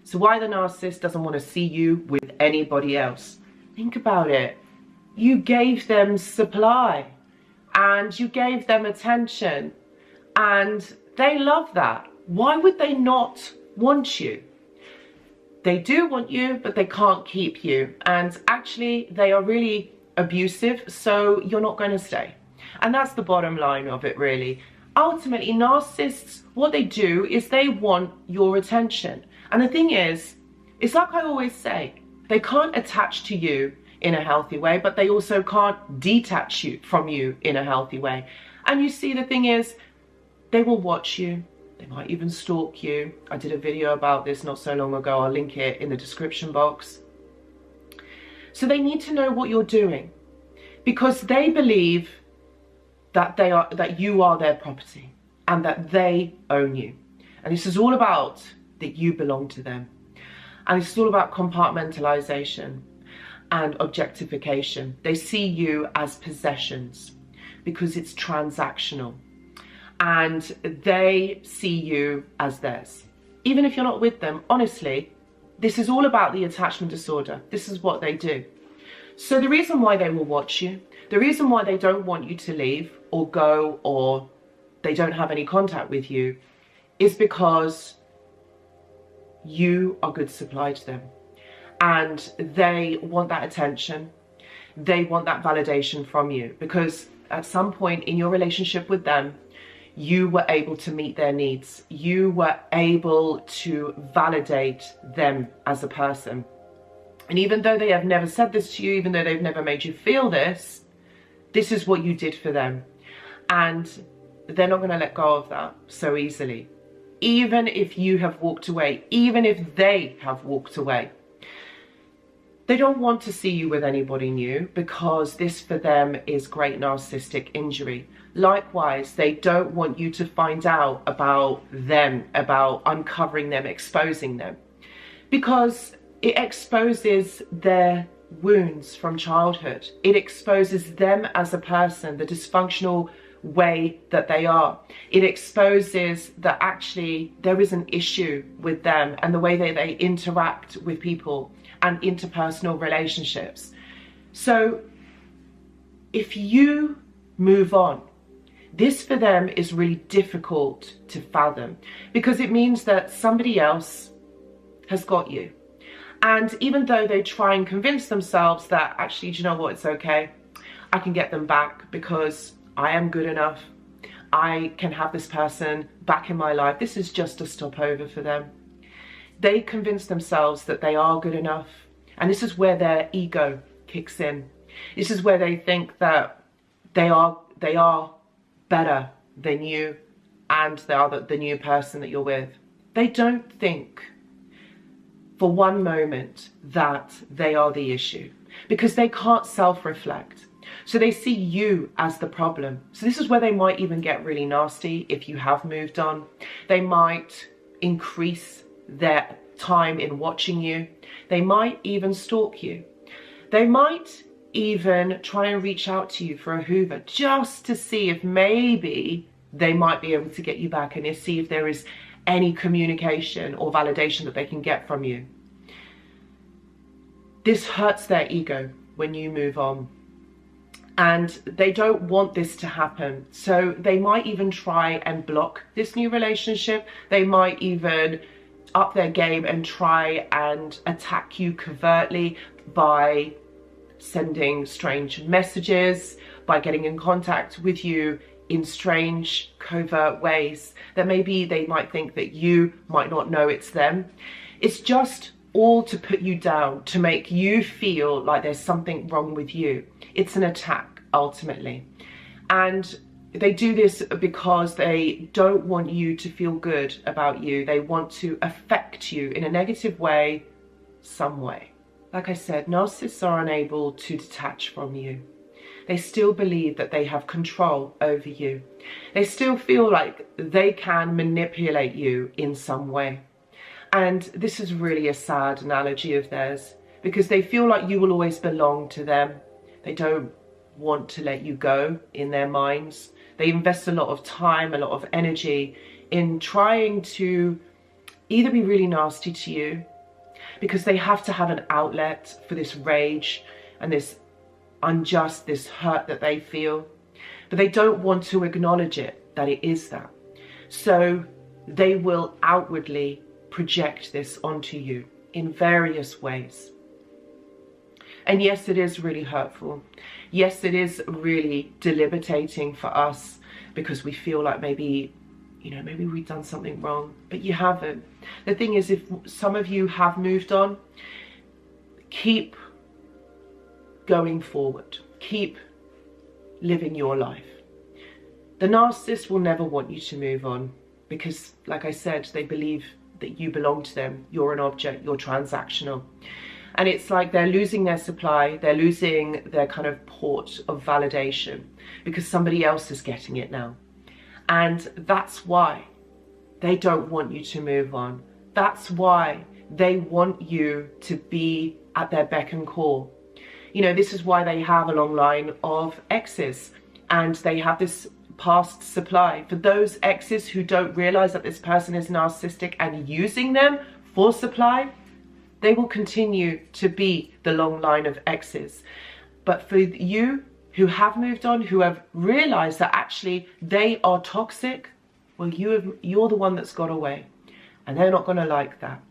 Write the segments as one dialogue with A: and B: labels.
A: So why the narcissist doesn't want to see you with anybody else? Think about it. You gave them supply and you gave them attention and they love that. Why would they not want you? They do want you, but they can't keep you. And actually, they are really abusive, so you're not going to stay. And that's the bottom line of it, really. Ultimately, narcissists, what they do is they want your attention. And the thing is, it's like I always say, they can't attach to you in a healthy way, but they also can't detach you from you in a healthy way. And you see, the thing is, they will watch you. They might even stalk you. I did a video about this not so long ago. I'll link it in the description box. So they need to know what you're doing because they believe that you are their property and that they own you. And this is all about that you belong to them. And it's all about compartmentalization and objectification. They see you as possessions because it's transactional. And they see you as theirs. Even if you're not with them, honestly, this is all about the attachment disorder. This is what they do. So the reason why they will watch you, the reason why they don't want you to leave or go or they don't have any contact with you is because you are good supply to them. And they want that attention. They want that validation from you because at some point in your relationship with them, you were able to meet their needs. You were able to validate them as a person. And even though they have never said this to you, even though they've never made you feel this, this is what you did for them. And they're not going to let go of that so easily. Even if you have walked away, even if they have walked away. They don't want to see you with anybody new because this for them is great narcissistic injury. Likewise, they don't want you to find out about them, about uncovering them, exposing them, because it exposes their wounds from childhood. It exposes them as a person, the dysfunctional way that they are. It exposes that actually there is an issue with them and the way that they interact with people and interpersonal relationships. So if you move on, this for them is really difficult to fathom because it means that somebody else has got you. And even though they try and convince themselves that actually, do you know what, it's okay, I can get them back because I am good enough, I can have this person back in my life, this is just a stopover for them. They convince themselves that they are good enough, and this is where their ego kicks in. This is where they think that they are better than you and they are the new person that you're with. They don't think for one moment that they are the issue because they can't self-reflect. So they see you as the problem. So this is where they might even get really nasty if you have moved on. They might increase their time in watching you. They might even stalk you. They might even try and reach out to you for a hoover just to see if maybe they might be able to get you back and see if there is any communication or validation that they can get from you. This hurts their ego when you move on. And they don't want this to happen. So they might even try and block this new relationship. They might even up their game and try and attack you covertly by sending strange messages, by getting in contact with you in strange, covert ways that maybe they might think that you might not know it's them. It's just all to put you down, to make you feel like there's something wrong with you. It's an attack, ultimately. And they do this because they don't want you to feel good about you. They want to affect you in a negative way, some way. Like I said, narcissists are unable to detach from you. They still believe that they have control over you. They still feel like they can manipulate you in some way. And this is really a sad analogy of theirs because they feel like you will always belong to them. They don't want to let you go in their minds. They invest a lot of time, a lot of energy in trying to either be really nasty to you because they have to have an outlet for this rage and this this hurt that they feel. But they don't want to acknowledge it, that it is that. So they will outwardly project this onto you in various ways. And yes, it is really hurtful. Yes, it is really debilitating for us, because we feel like maybe, you know, maybe we've done something wrong, but you haven't. The thing is, if some of you have moved on, keep going forward. Keep living your life. The narcissist will never want you to move on, because, like I said, they believe that you belong to them. You're an object, you're transactional. And it's like they're losing their supply, they're losing their kind of port of validation, because somebody else is getting it now. And that's why they don't want you to move on. That's why they want you to be at their beck and call. You know, this is why they have a long line of exes, and they have this past supply. For those exes who don't realize that this person is narcissistic and using them for supply, they will continue to be the long line of exes. But for you who have moved on, who have realized that actually they are toxic, well, you're the one that's got away, and they're not going to like that.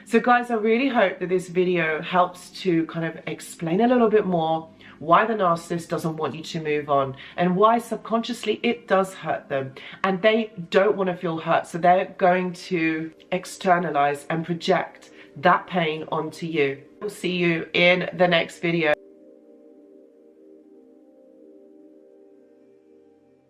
A: So guys, I really hope that this video helps to kind of explain a little bit more why the narcissist doesn't want you to move on, and why subconsciously it does hurt them, and they don't want to feel hurt, so they're going to externalize and project that pain onto you. We'll see you in the next video.